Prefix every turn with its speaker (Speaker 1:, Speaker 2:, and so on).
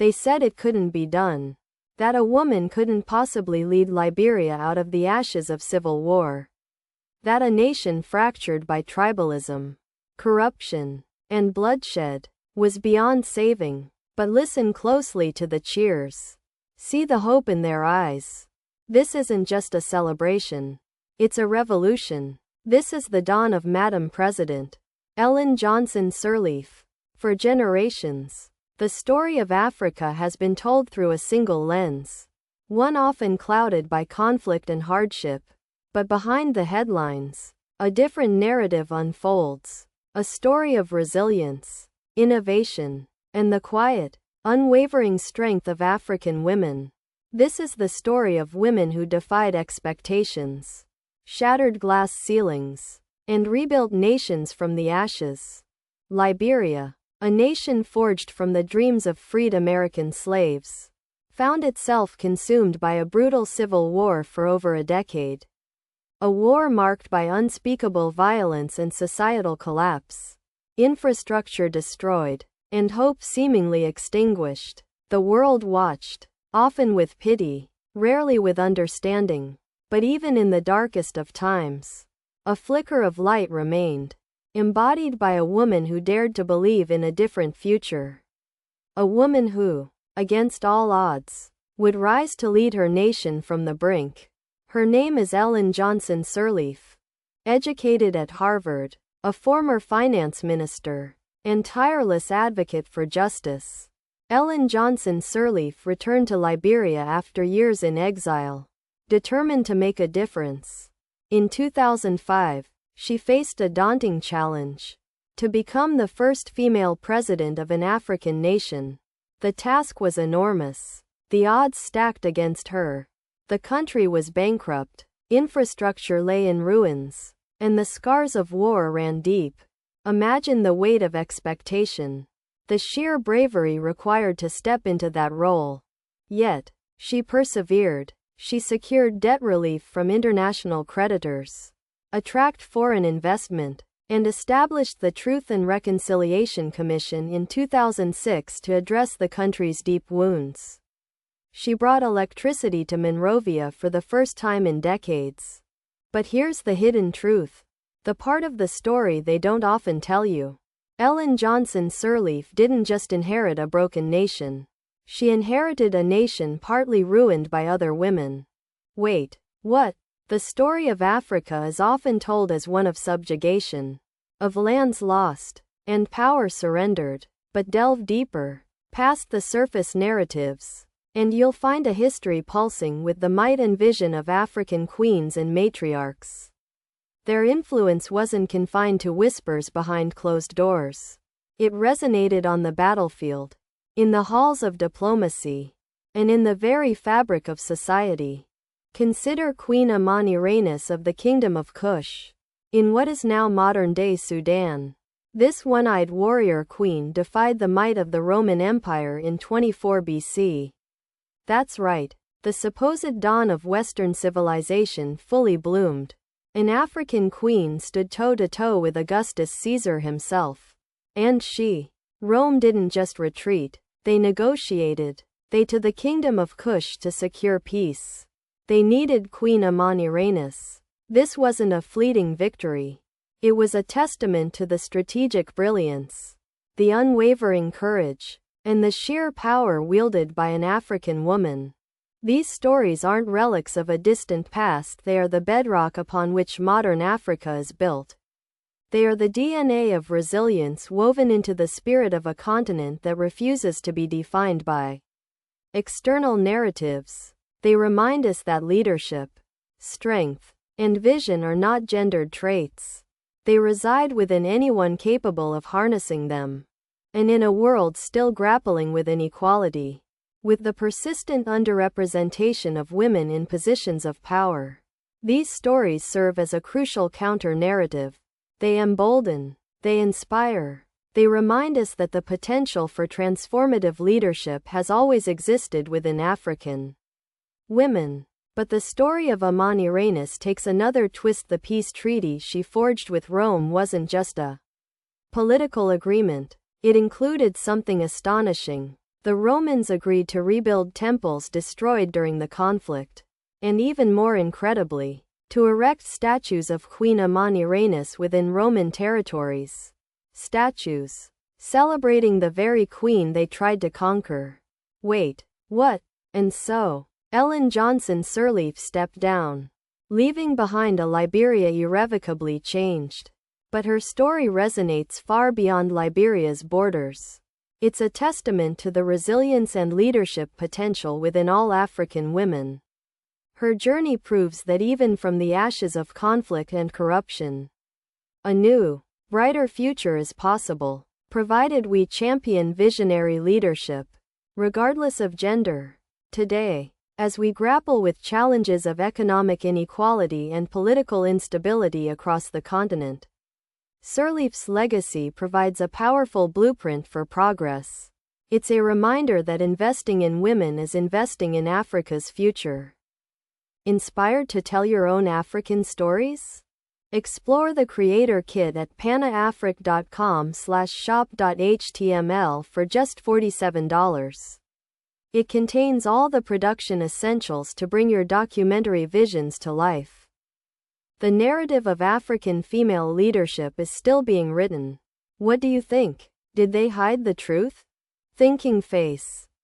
Speaker 1: They said it couldn't be done. That a woman couldn't possibly lead Liberia out of the ashes of civil war. That a nation fractured by tribalism, corruption, and bloodshed was beyond saving. But listen closely to the cheers. See the hope in their eyes. This isn't just a celebration. It's a revolution. This is the dawn of Madam President Ellen Johnson Sirleaf. For generations, the story of Africa has been told through a single lens, one often clouded by conflict and hardship. But behind the headlines, a different narrative unfolds. A story of resilience, innovation, and the quiet, unwavering strength of African women. This is the story of women who defied expectations, shattered glass ceilings, and rebuilt nations from the ashes. Liberia, a nation forged from the dreams of freed American slaves, found itself consumed by a brutal civil war for over a decade. A war marked by unspeakable violence and societal collapse, infrastructure destroyed, and hope seemingly extinguished. The world watched, often with pity, rarely with understanding. But even in the darkest of times, a flicker of light remained, embodied by a woman who dared to believe in a different future. A woman who, against all odds, would rise to lead her nation from the brink. Her name is Ellen Johnson Sirleaf. Educated at Harvard, a former finance minister, and tireless advocate for justice, Ellen Johnson Sirleaf returned to Liberia after years in exile, determined to make a difference. In 2005, she faced a daunting challenge: to become the first female president of an African nation. The task was enormous. The odds stacked against her. The country was bankrupt, infrastructure lay in ruins, and the scars of war ran deep. Imagine the weight of expectation, the sheer bravery required to step into that role. Yet, she persevered. She secured debt relief from international creditors, attracted foreign investment, and established the Truth and Reconciliation Commission in 2006 to address the country's deep wounds. She brought electricity to Monrovia for the first time in decades. But here's the hidden truth, the part of the story they don't often tell you. Ellen Johnson Sirleaf didn't just inherit a broken nation. She inherited a nation partly ruined by other women. Wait, what? The story of Africa is often told as one of subjugation, of lands lost, and power surrendered. But delve deeper, past the surface narratives, and you'll find a history pulsing with the might and vision of African queens and matriarchs. Their influence wasn't confined to whispers behind closed doors. It resonated on the battlefield, in the halls of diplomacy, and in the very fabric of society. Consider Queen Amanirenas of the Kingdom of Kush, in what is now modern-day Sudan. This one-eyed warrior queen defied the might of the Roman Empire in 24 BC. That's right, the supposed dawn of Western civilization fully bloomed. An African queen stood toe-to-toe with Augustus Caesar himself. And Rome didn't just retreat, they negotiated. They to the Kingdom of Kush to secure peace. They needed Queen Amanirenas. This wasn't a fleeting victory. It was a testament to the strategic brilliance, the unwavering courage, and the sheer power wielded by an African woman. These stories aren't relics of a distant past, they are the bedrock upon which modern Africa is built. They are the DNA of resilience woven into the spirit of a continent that refuses to be defined by external narratives. They remind us that leadership, strength, and vision are not gendered traits. They reside within anyone capable of harnessing them. And in a world still grappling with inequality, with the persistent underrepresentation of women in positions of power, these stories serve as a crucial counter-narrative. They embolden, they inspire, they remind us that the potential for transformative leadership has always existed within African women. But the story of Amanirenas takes another twist. The peace treaty she forged with Rome wasn't just a political agreement. It included something astonishing: The Romans agreed to rebuild temples destroyed during the conflict, and even more incredibly, to erect statues of Queen Amanirenas within Roman territories. Statues celebrating the very queen they tried to conquer. Wait, what? And so, Ellen Johnson Sirleaf stepped down, leaving behind a Liberia irrevocably changed. But her story resonates far beyond Liberia's borders. It's a testament to the resilience and leadership potential within all African women. Her journey proves that even from the ashes of conflict and corruption, a new, brighter future is possible, provided we champion visionary leadership, regardless of gender. Today, as we grapple with challenges of economic inequality and political instability across the continent, Sirleaf's legacy provides a powerful blueprint for progress. It's a reminder that investing in women is investing in Africa's future. Inspired to tell your own African stories? Explore the Creator Kit at panafric.com/shop.html for just $47. It contains all the production essentials to bring your documentary visions to life. The narrative of African female leadership is still being written. What do you think? Did they hide the truth? Thinking Face.